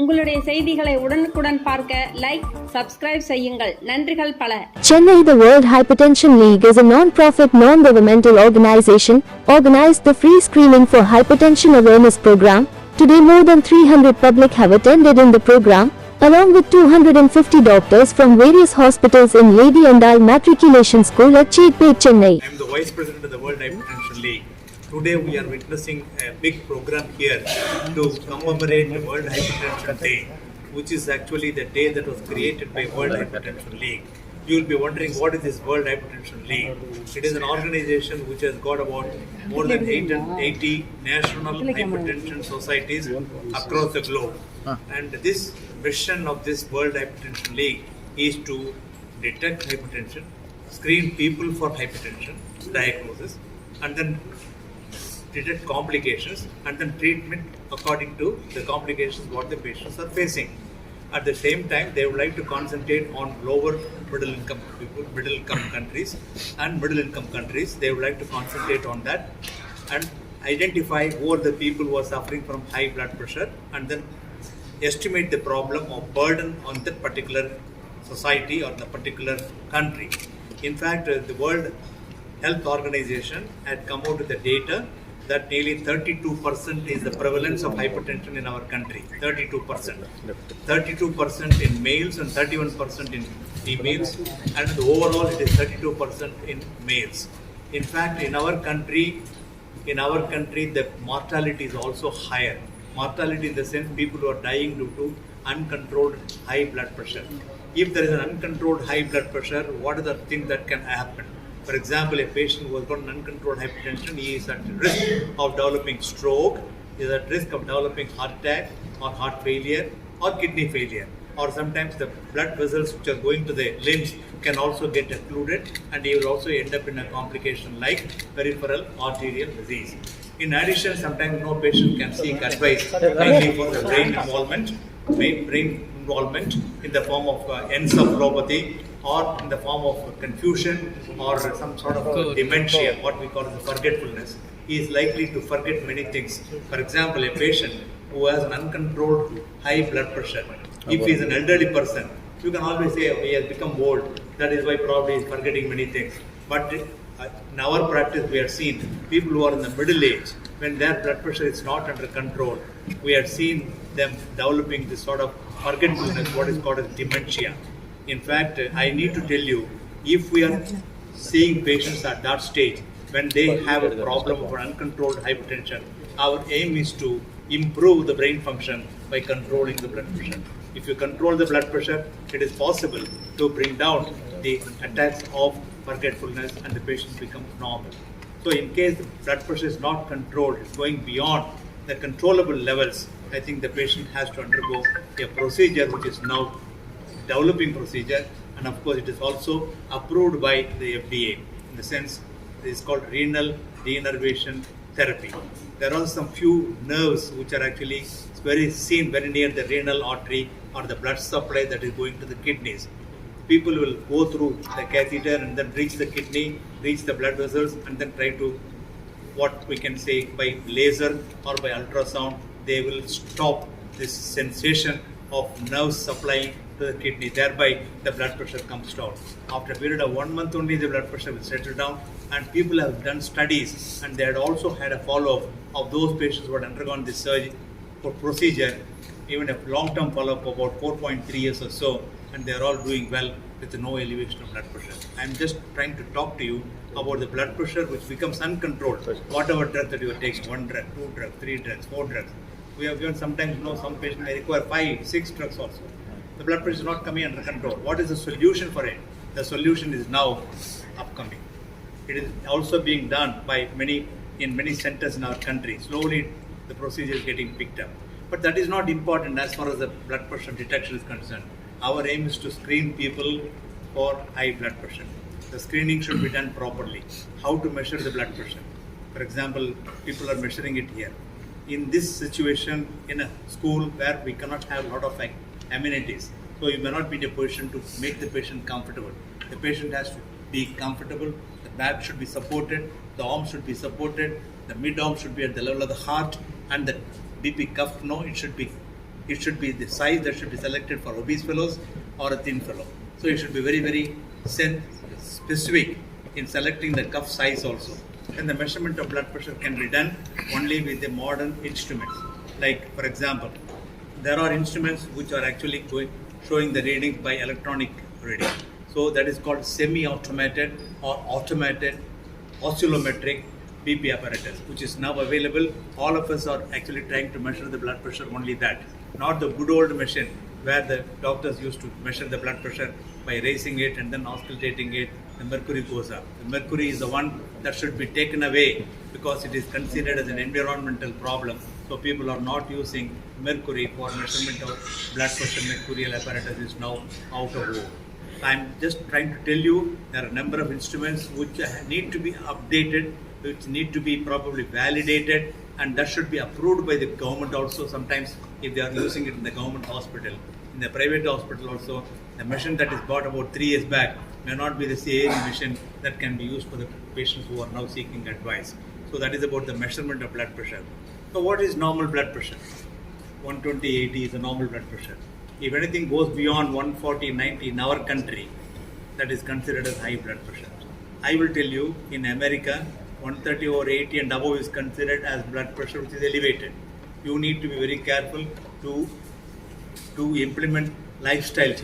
உங்களுடைய செய்திகளை உடனுக்குடன் பார்க்க லைக், சப்ஸ்கிரைப் செய்யுங்கள். நன்றிகள் பல. Chennai, the World Hypertension League is a non-profit, non-governmental organization, organized the free screening for hypertension awareness program. Today more than 300 public have attended in the program, along with 250 doctors from various hospitals in Lady Andal Matriculation School at Chetpet, Chennai. I am the Vice President of the World Hypertension League. Today we are witnessing a big program here to commemorate the World Hypertension Day, which is actually the day that was created by World Hypertension League. You will be wondering, what is this World Hypertension League? It is an organization which has got about more than 880 national hypertension societies across the globe. And this mission of this World Hypertension League is to detect hypertension, screen people for hypertension diagnosis, and then detect complications, and then treatment according to the complications what the patients are facing. At the same time, they would like to concentrate on lower middle income people, middle income countries and middle income countries. They would like to concentrate on that and identify who are the people who are suffering from high blood pressure, and then estimate the problem of burden on that particular society or the particular country. In fact, the World Health Organization had come out with the data that nearly 32% is the prevalence of hypertension in our country. 32%. 32% in males and 31% in females, and overall it is 32% in males. In fact, in our country, the mortality is also higher. Mortality in the sense people who are dying due to uncontrolled high blood pressure. If there is an uncontrolled high blood pressure, what are the things that can happen? For example, a patient who has got an uncontrolled hypertension, he is at risk of developing stroke, he is at risk of developing heart attack or heart failure or kidney failure. Or sometimes the blood vessels which are going to the limbs can also get occluded, and he will also end up in a complication like peripheral arterial disease. In addition, sometimes no patient can seek advice mainly for the brain involvement in the form of encephalopathy, or in the form of confusion or some sort of dementia, what we call as forgetfulness. He is likely to forget many things. For example, a patient who has an uncontrolled high blood pressure, if he is an elderly person, you can always say, oh, he has become old, that is why probably he is forgetting many things. But in our practice, we have seen people who are in the middle age, when their blood pressure is not under control, we have seen them developing this sort of forgetfulness, what is called as dementia. In fact, I need to tell you, if we are seeing patients at that stage, when they have a problem of uncontrolled hypertension, our aim is to improve the brain function by controlling the blood pressure. If you control the blood pressure, it is possible to bring down the attacks of forgetfulness and the patient becomes normal. So in case the blood pressure is not controlled, it's going beyond the controllable levels, I think the patient has to undergo a procedure which is now developing procedure, and of course it is also approved by the FDA. In the sense, it is called renal denervation therapy. There are some few nerves which are actually seen very near the renal artery or the blood supply that is going to the kidneys. People will go through the catheter and then reach the kidney, reach the blood vessels, and then try to, what we can say, by laser or by ultrasound, they will stop this sensation of nerves supplying to the kidney. Thereby, the blood pressure comes down. After a period of 1 month only, the blood pressure will settle down. And people have done studies, and they had also had a follow-up of those patients who had undergone this surgery or procedure, even a long-term follow-up of about 4.3 years or so, and they are all doing well with no elevation of blood pressure. I am just trying to talk to you about the blood pressure which becomes uncontrolled. Whatever drug that you are taking, 1 drug, 2 drugs, 3 drugs, 4 drugs. We have given sometimes, some patients may require 5, 6 drugs also. The blood pressure is not coming under control. What is the solution for it? The solution is now upcoming. It is also being done by in many centers in our country. Slowly, the procedure is getting picked up. But that is not important as far as the blood pressure detection is concerned. Our aim is to screen people for high blood pressure. The screening should be done properly. How to measure the blood pressure? For example, people are measuring it here. In this situation, in a school where we cannot have a lot of amenities, so you may not be in a position to make the patient comfortable. The patient has to be comfortable, the back should be supported, the arms should be supported, the mid-arm should be at the level of the heart, and the BP cuff, it should be it should be the size that should be selected for obese fellows or a thin fellow. So it should be very, very specific in selecting the cuff size also. And the measurement of blood pressure can be done only with the modern instruments. Like, for example, there are instruments which are actually showing the readings by electronic reading. So that is called semi-automated or automated oscillometric BP apparatus, which is now available. All of us are actually trying to measure the blood pressure, only that, not the good old machine where the doctors used to measure the blood pressure by raising it and then auscultating it. The mercury goes up. The mercury is the one that should be taken away because it is considered as an environmental problem. So people are not using mercury for measurement of blood pressure. Mercurial apparatus is now out of vogue. I'm just trying to tell you there are a number of instruments which need to be updated, which need to be probably validated, and that should be approved by the government also. Sometimes if they are using it in the government hospital, in the private hospital also, the machine that is bought about 3 years back may not be the same machine that can be used for the patients who are now seeking advice. So that is about the measurement of blood pressure. So what is normal blood pressure? 120/80 is the normal blood pressure. If anything goes beyond 140/90 in our country, that is considered as high blood pressure. I will tell you, in America, 130/80 and above is considered as blood pressure which is elevated. You need to be very careful to implement lifestyle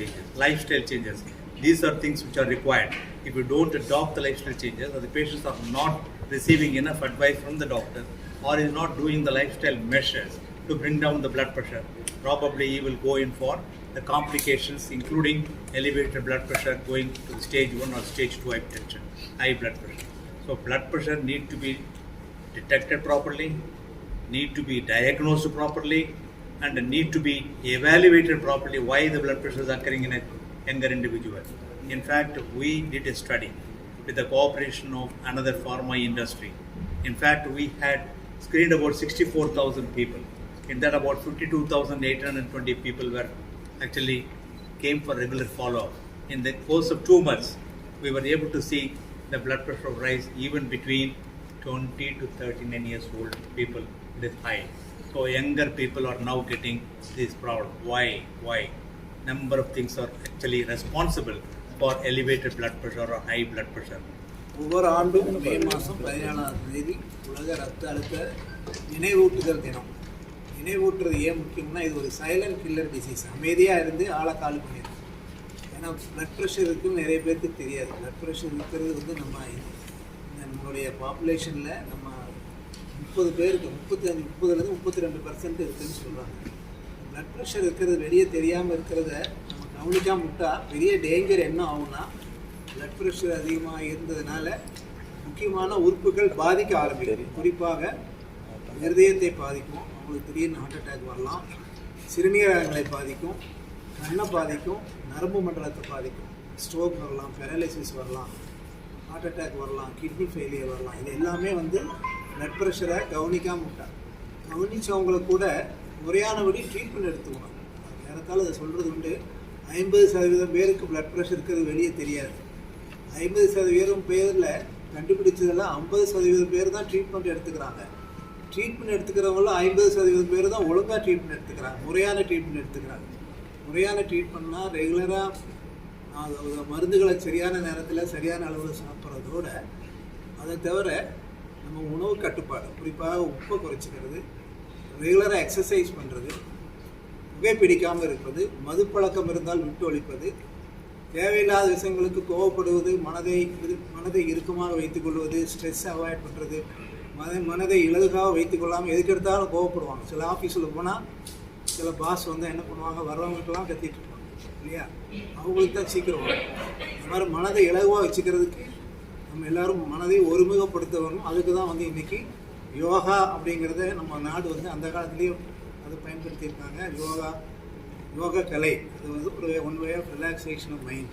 changes. These are things which are required. If you don't adopt the lifestyle changes, or the patients are not receiving enough advice from the doctor, or is not doing the lifestyle measures to bring down the blood pressure, probably he will go in for the complications, including elevated blood pressure going to the stage 1 or stage 2 hypertension, high blood pressure. So blood pressure need to be detected properly, need to be diagnosed properly, and need to be evaluated properly why the blood pressure is occurring in a younger individual. In fact, we did a study with the cooperation of another pharma industry. In fact, we had screened about 64,000 people. In that, about 52,820 people were actually came for regular follow-up. In the course of 2 months, we were able to see the blood pressure rise even between 20 to 39 years old people. It is high. So younger people are now getting this problem. Why? Number of things are actually responsible for elevated blood pressure or high blood pressure. ஒவ்வொரு ஆண்டும் மே மாதம் 17ஆம் தேதி உலக ரத்த அழுத்த நினைவூட்டுதல் தினம். நினைவூட்டுறது ஏன் முக்கியம்னா, இது ஒரு சைலண்ட் கில்லர் டிசீஸ். அமைதியாக இருந்து ஆளை காலி பண்ணிடும். ஏன்னா பிளட் ப்ரெஷர் இருக்குன்னு நிறைய பேருக்கு தெரியாது. பிளட் ப்ரெஷர் இருக்கிறது வந்து நம்மளுடைய பாப்புலேஷனில் நம்ம 30 பேருக்கு 30லேருந்து 32% இருக்குதுன்னு சொல்கிறாங்க. பிளட் ப்ரெஷர் இருக்கிறது வெளியே தெரியாமல் இருக்கிறத நம்ம கவனிக்காமல் விட்டால் பெரிய டேஞ்சர் என்ன ஆகும்னா, பிளட் ப்ரெஷர் அதிகமாக இருந்ததுனால முக்கியமான உறுப்புகள் பாதிக்க ஆரம்பிக்கும். குறிப்பாக இருதயத்தை பாதிக்கும், அவங்களுக்கு திடீர்னு ஹார்ட் அட்டாக் வரலாம், சிறுநீரகங்களை பாதிக்கும், கண்ணை பாதிக்கும், நரம்பு மண்டலத்தை பாதிக்கும், ஸ்ட்ரோக் வரலாம், பேரலைசிஸ் வரலாம், ஹார்ட் அட்டாக் வரலாம், கிட்னி ஃபெயிலியர் வரலாம். இது எல்லாமே வந்து பிளட் ப்ரெஷரை கவனிக்காமல் விட்டாங்க. கவனித்தவங்களுக்கு கூட முறையானபடி ட்ரீட்மெண்ட் எடுத்துக்கணும். ஏறத்தாலும் அதை சொல்கிறது உண்டு. 50% பேருக்கு பிளட் ப்ரெஷர் இருக்கிறது வெளியே தெரியாது. 50% பேரில் கண்டுபிடிச்சதெல்லாம் 50% பேர் தான் ட்ரீட்மெண்ட் எடுத்துக்கிறாங்க. ட்ரீட்மெண்ட் எடுத்துக்கிறவங்களும் 50% பேர் தான் ஒழுங்காக ட்ரீட்மெண்ட் எடுத்துக்கிறாங்க, முறையான ட்ரீட்மெண்ட் எடுத்துக்கிறாங்க. முறையான ட்ரீட்மெண்ட்னால் ரெகுலராக மருந்துகளை சரியான நேரத்தில் சரியான அளவில் சாப்பிட்றதோட, அதை தவிர நம்ம உணவு கட்டுப்பாடு, குறிப்பாக உப்பை குறைச்சிக்கிறது, ரெகுலராக எக்ஸசைஸ் பண்ணுறது, புகைப்பிடிக்காமல் இருப்பது, மது பழக்கம் இருந்தால் விட்டு ஒழிப்பது, தேவையில்லாத விஷயங்களுக்கு கோவப்படுவது, மனதை இறுக்கமாக வைத்துக்கொள்வது, ஸ்ட்ரெஸ் அவாய்ட் பண்ணுறது, மனதை இலகுவாக வைத்துக்கொள்ளாமல் எதுக்கு எடுத்தாலும் கோவப்படுவாங்க. சில ஆஃபீஸில் போனால் சில பாஸ் வந்து என்ன பண்ணுவாங்க, வர்றவங்களுக்கெல்லாம் கத்திட்டு இருப்பாங்க இல்லையா, அவங்களுக்கு தான் சீக்கிரம் வரும். இந்த மாதிரி மனதை இலகுவாக வச்சுக்கிறதுக்கு நம்ம எல்லோரும் மனதை ஒருமுகப்படுத்த வரணும். அதுக்கு தான் வந்து இன்றைக்கி யோகா அப்படிங்கிறத நம்ம நாடு வந்து அந்த காலத்துலேயே அதை பயன்படுத்தியிருக்காங்க. யோகா கலை, அது வந்து ஒரு one way of relaxation of mind.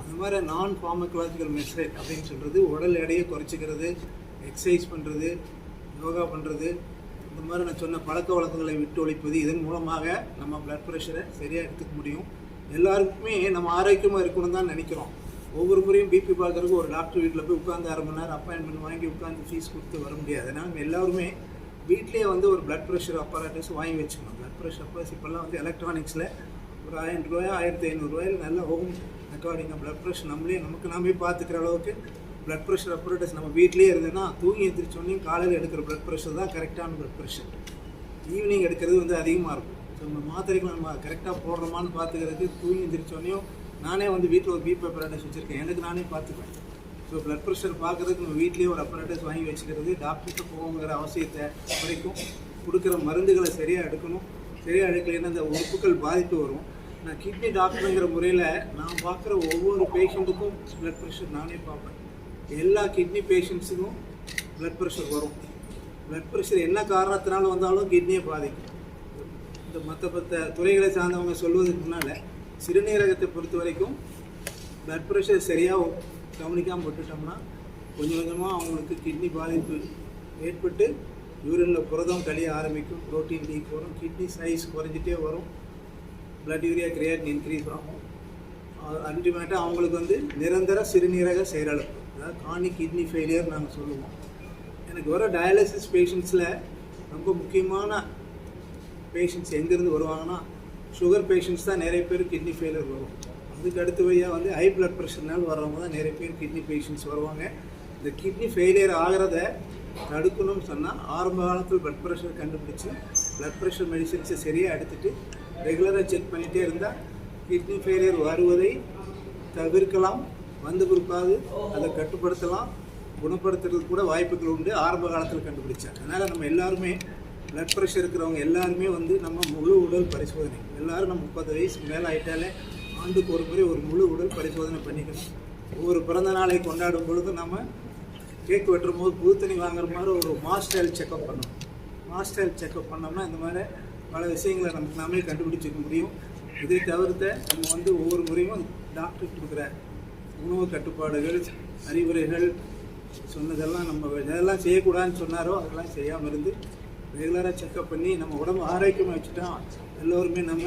அந்த மாதிரி நான் ஃபார்மகலாஜிக்கல் மெத்தட் அப்படின்னு சொல்கிறது, உடல் எடையை குறைச்சிக்கிறது, எக்ஸசைஸ் பண்ணுறது, யோகா பண்ணுறது, இந்த மாதிரி நான் சொன்ன பழக்க வழக்கங்களை விட்டு ஒழிப்பது, இதன் மூலமாக நம்ம பிளட் ப்ரெஷரை சரியாக எடுத்துக்க முடியும். எல்லாருக்குமே நம்ம ஆரோக்கியமாக இருக்கணும்னு தான் நினைக்கிறோம். ஒவ்வொரு முறையும் பிபி பார்க்குறதுக்கு ஒரு டாக்டர் வீட்டில் போய் உட்காந்து 1/2 மணி நேரம் அப்பாயின்மெண்ட் வாங்கி உட்காந்து ஃபீஸ் கொடுத்து வர முடியாது. அதனால் நம்ம எல்லாருமே வீட்லேயே வந்து ஒரு பிளட் ப்ரெஷர் அப்பராட்டஸ் வாங்கி வச்சுக்கணும். பிளட் ப்ரெஷர் அப்பராட்டஸ் இப்போல்லாம் வந்து எலக்ட்ரானிக்ஸில் ஒரு 1000 ரூபாய் 1500 ரூபாயில் நல்ல ஹோம் ரெக்கார்டிங்காக பிளட் ப்ரெஷர் நாமே பார்த்துக்கிற அளவுக்கு பிளட் ப்ரெஷர் அப்பராட்டஸ் நம்ம வீட்லேயே இருந்ததுன்னா தூங்கி எழுந்திரிச்சோன்னே காலையில் எடுக்கிற பிளட் ப்ரெஷர் தான் கரெக்டான பிளட் ப்ரெஷர். ஈவினிங் எடுக்கிறது வந்து அதிகமாக இருக்கும். ஸோ நம்ம மாத்திரைகள் நம்ம கரெக்டாக போடுறோமான்னு பார்த்துக்கிறதுக்கு தூங்கி எழுந்திரிச்சோன்னையும் நானே வந்து வீட்டில் ஒரு பிபி அப்பராட்டஸ் வச்சுருக்கேன், எனக்கு நானே பார்த்துக்குவேன். ஸோ பிளட் ப்ரெஷர் பார்க்குறதுக்கு நம்ம வீட்லேயே ஒரு அப்பராட்டஸ் வாங்கி வச்சுக்கிறது, டாக்டர்கிட்ட போகணுங்கிற அவசியத்தை வரைக்கும் கொடுக்குற மருந்துகளை சரியாக எடுக்கணும். சரியாக எடுக்கலைன்னா அந்த உறுப்புகள் பாதிப்பு வரும். நான் கிட்னி டாக்டருங்கிற முறையில் நான் பார்க்குற ஒவ்வொரு பேஷண்ட்டுக்கும் பிளட் ப்ரெஷர் நானே பார்ப்பேன். எல்லா கிட்னி பேஷண்ட்ஸுக்கும் பிளட் ப்ரெஷர் வரும். பிளட் ப்ரெஷர் என்ன காரணத்தினால வந்தாலும் கிட்னியை பாதிக்கும். இந்த மற்ற துறைகளை சார்ந்தவங்க சொல்வதற்கு முன்னால் சிறுநீரகத்தை பொறுத்த வரைக்கும் பிளட் ப்ரெஷர் சரியாக கவனிக்காமல் விட்டுட்டோம்னா கொஞ்சம் கொஞ்சமாக அவங்களுக்கு கிட்னி பாதிப்பு ஏற்பட்டு யூரினில் புரதம் கழிய ஆரம்பிக்கும், புரோட்டீன் லீக் வரும், கிட்னி சைஸ் குறைஞ்சிட்டே வரும், பிளட் யூரியா கிரியேட்டின் இன்க்ரீஸ் ஆகும். அல்டிமேட்டாக அவங்களுக்கு வந்து நிரந்தர சிறுநீரக செயலிழப்பு, அதாவது கார்னிக் கிட்னி ஃபெயிலியர் நாங்கள் சொல்லுவோம். எனக்கு வர டயாலிசிஸ் பேஷண்ட்ஸில் ரொம்ப முக்கியமான பேஷண்ட்ஸ் எங்கேருந்து வருவாங்கன்னா சுகர் பேஷண்ட்ஸ் தான் நிறைய பேர் கிட்னி ஃபெயிலியர் வரும். அதுக்கு அடுத்த வழியாக வந்து ஹை பிளட் ப்ரெஷர்னால் வர்றவங்க தான் நிறைய பேர் கிட்னி பேஷண்ட்ஸ் வருவாங்க. இந்த கிட்னி ஃபெயிலியர் ஆகிறத தடுக்கணும்னு சொன்னால் ஆரம்ப காலத்தில் பிளட் ப்ரெஷர் கண்டுபிடிச்சி பிளட் ப்ரெஷர் மெடிசின்ஸை சரியாக எடுத்துகிட்டு ரெகுலராக செக் பண்ணிகிட்டே இருந்தால் கிட்னி ஃபெயிலியர் வருவதை தவிர்க்கலாம். வந்து பிற்பாடு அதை கட்டுப்படுத்தலாம், குணப்படுத்துறதுக்கு கூட வாய்ப்புகள் உண்டு. ஆரம்ப காலத்தில் கண்டுபிடிச்சாங்க. அதனால் நம்ம எல்லாருமே பிளட் ப்ரெஷர் இருக்கிறவங்க எல்லாருமே வந்து நம்ம முழு உடல் பரிசோதனை, எல்லோரும் நம்ம 30 வயசுக்கு மேலே ஆகிட்டாலே ஆண்டுக்கு ஒரு முறை ஒரு முழு உடல் பரிசோதனை பண்ணிக்கணும். ஒவ்வொரு பிறந்த நாளை கொண்டாடும் பொழுது நம்ம கேக் வெட்டுற போது புது தண்ணி வாங்குற மாதிரி ஒரு மாஸ்டர் செக்அப் பண்ணணும். மாஸ்டர் செக்அப் பண்ணோம்னா இந்த மாதிரி பல விஷயங்களை நமக்கு நாமே கண்டுபிடிச்சிக்க முடியும். இதை தவிர்த்த நம்ம வந்து ஒவ்வொரு முறையும் டாக்டர் கொடுக்குற உணவு கட்டுப்பாடுகள் அறிவுரைகள் சொன்னதெல்லாம் நம்ம எதெல்லாம் செய்யக்கூடாதுன்னு சொன்னாரோ அதெல்லாம் செய்யாமல் இருந்து ரெகுலராக செக்அப் பண்ணி நம்ம உடம்பு ஆரோக்கியமாக வச்சுட்டா எல்லோருமே நம்ம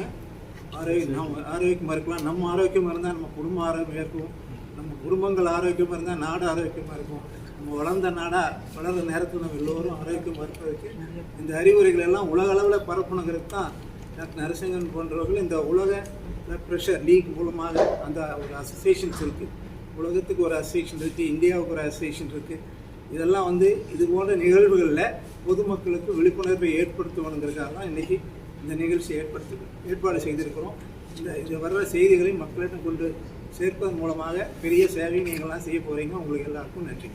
ஆரோக்கியமாக இருக்கலாம். நம்ம ஆரோக்கியமாக இருந்தால் நம்ம குடும்பம் ஆரோக்கியமாக இருக்கும், நம்ம குடும்பங்கள் ஆரோக்கியமாக இருந்தால் நாடு ஆரோக்கியமாக இருக்கும். நம்ம வளர்ந்த நாடாக வளர்ந்த நேரத்தில் நம்ம எல்லோரும் ஆரோக்கியமாக இருப்பதற்கு இந்த அறிவுரைகள் எல்லாம் உலக அளவில் பரப்பணுங்கிறது தான் டாக்டர் நரசிங்கன் போன்றவர்கள் இந்த உலக பிளட் ப்ரெஷர் லீக் மூலமாக அந்த ஒரு அசோசியேஷன்ஸ் இருக்குது. உலகத்துக்கு ஒரு அசோசியேஷன் இருக்குது, இந்தியாவுக்கு ஒரு அசோசியேஷன் இருக்குது. இதெல்லாம் வந்து இது போன்ற நிகழ்வுகளில் பொதுமக்களுக்கு விழிப்புணர்வை ஏற்படுத்தணுங்கிறதுக்காக தான் இன்றைக்கி இந்த நிகழ்ச்சி ஏற்பாடு செய்திருக்கிறோம். இது வர்ற செய்திகளை மக்களிடம் கொண்டு சேர்ப்பதன் மூலமாக பெரிய சேவை நீங்கள்லாம் செய்ய போகிறீங்க. உங்களுக்கு எல்லாருக்கும் நன்றி.